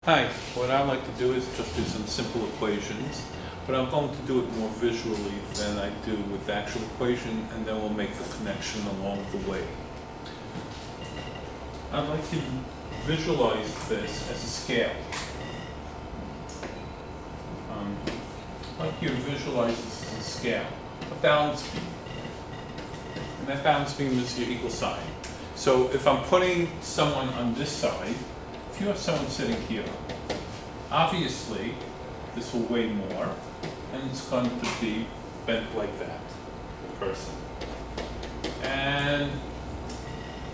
Hi, what I like to do is just do some simple equations, but I'm going to do it more visually than I do with the actual equation, and then we'll make the connection along the way. I'd like to visualize this as a scale. I'd like you to visualize this as a scale, a balance beam. And that balance beam is your equal sign. So if I'm putting someone on this side, if you have someone sitting here, obviously this will weigh more, and it's going to be bent like that, the person. And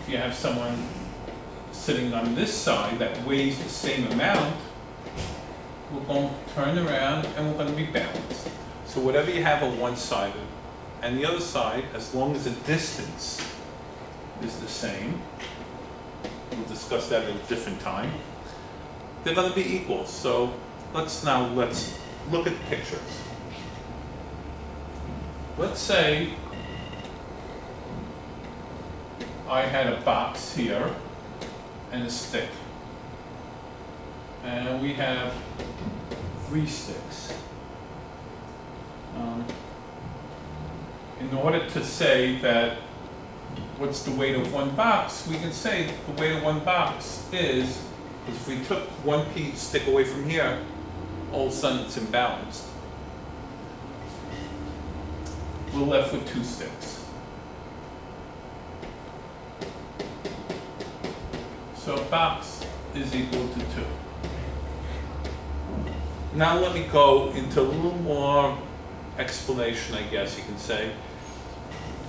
if you have someone sitting on this side that weighs the same amount, we're going to turn around and we're going to be balanced. So whatever you have on one side and the other side, as long as the distance is the same, we'll discuss that at a different time, they're going to be equal. So let's look at the pictures. Let's say I had a box here and a stick, and we have 3 sticks. In order to say that what's the weight of one box, we can say the weight of one box is, because if we took one stick away from here, all of a sudden it's imbalanced. We're left with 2 sticks. So a box is equal to 2. Now let me go into a little more explanation, I guess you can say.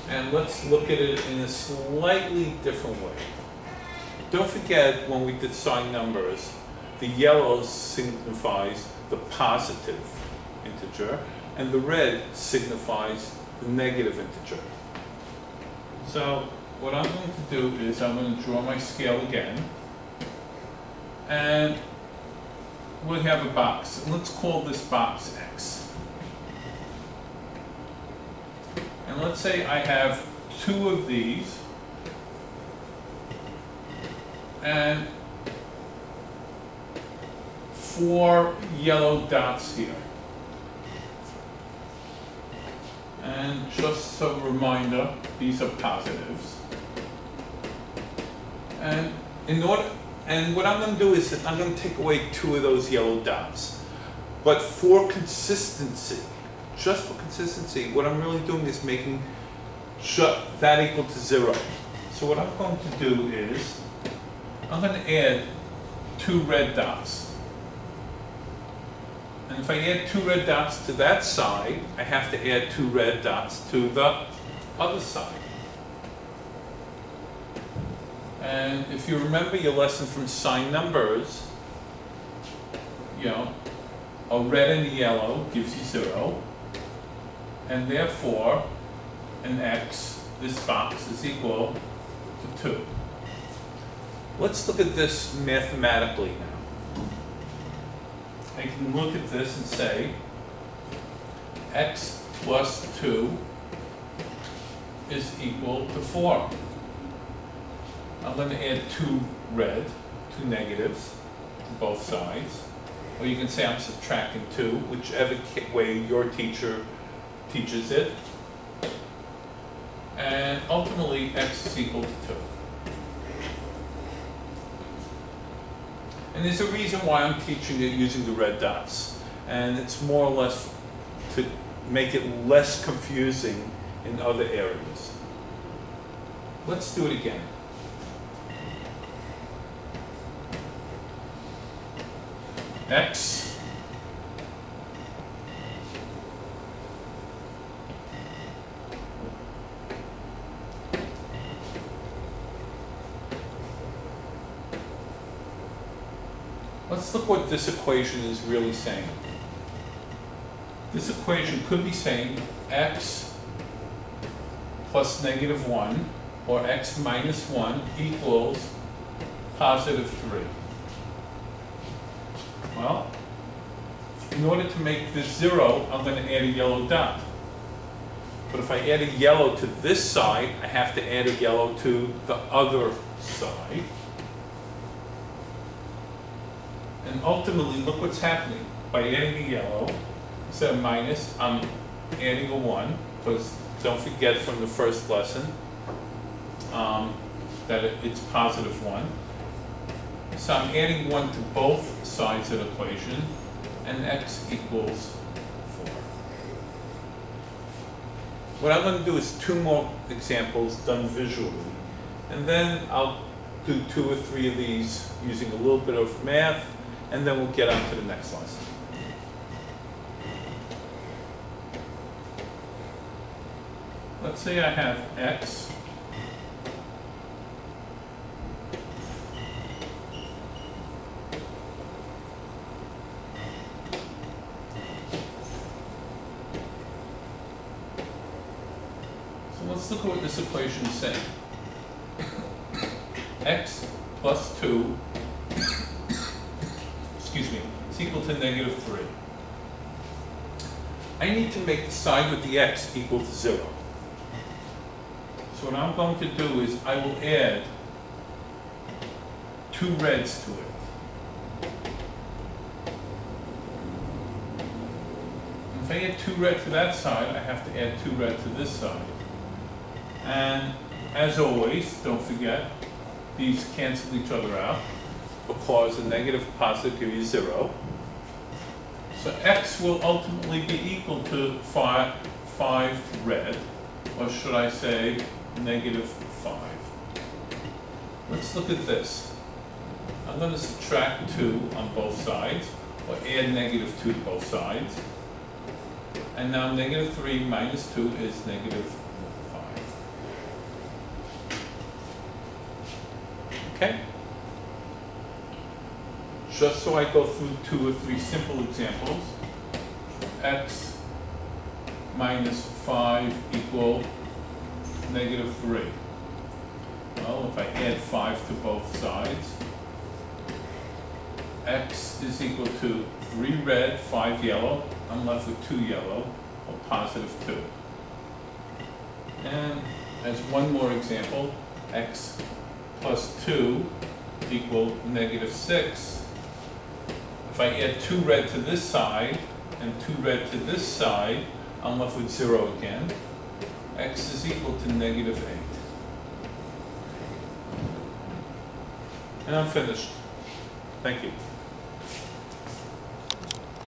And let's look at it in a slightly different way. Don't forget, when we did sign numbers, the yellow signifies the positive integer, and the red signifies the negative integer. So what I'm going to do is I'm going to draw my scale again, and we'll have a box. And let's call this box X. And let's say I have 2 of these and 4 yellow dots here. And just a reminder, these are positives. And what I'm going to do is I'm going to take away 2 of those yellow dots. But for consistency, just for consistency, what I'm really doing is making that equal to 0. So what I'm going to do is I'm going to add 2 red dots. And if I add 2 red dots to that side, I have to add 2 red dots to the other side. And if you remember your lesson from sign numbers, you know, a red and a yellow gives you 0. And therefore, an X, this box, is equal to 2. Let's look at this mathematically now. I can look at this and say X plus 2 is equal to 4. I'm going to add 2 red, 2 negatives to both sides. Or you can say I'm subtracting 2, whichever way your teacher teaches it. And ultimately, X is equal to 2. And there's a reason why I'm teaching it using the red dots. And it's more or less to make it less confusing in other areas. Let's do it again. X Let's look what this equation is really saying. This equation could be saying X plus -1 or X minus 1 equals positive 3. Well, in order to make this 0, I'm going to add a yellow dot. But if I add a yellow to this side, I have to add a yellow to the other side. And ultimately, look what's happening. By adding a yellow, instead of minus, I'm adding a 1, because don't forget from the first lesson that it's positive 1. So I'm adding 1 to both sides of the equation, and x equals 4. What I'm going to do is 2 more examples done visually, and then I'll do 2 or 3 of these using a little bit of math, and then we'll get on to the next lesson. Let's say I have x let's look at what this equation is saying. X plus 2, excuse me, is equal to negative 3. I need to make the side with the x equal to 0. So what I'm going to do is I will add 2 reds to it. If I add 2 red to that side, I have to add 2 red to this side. And as always, don't forget, these cancel each other out, because a negative positive gives you 0. So x will ultimately be equal to 5 red, or should I say negative 5. Let's look at this. I'm going to subtract 2 on both sides, or add negative 2 to both sides. And now negative 3 minus 2 is negative 5. Okay? Just so I go through 2 or 3 simple examples. X minus 5 equal negative 3. Well, if I add 5 to both sides, x is equal to 3 red, 5 yellow. I'm left with 2 yellow, or positive 2. And as one more example, x plus 2 equal negative 6. If I add 2 red to this side and 2 red to this side, I'm left with 0 again. X is equal to negative 8. And I'm finished. Thank you.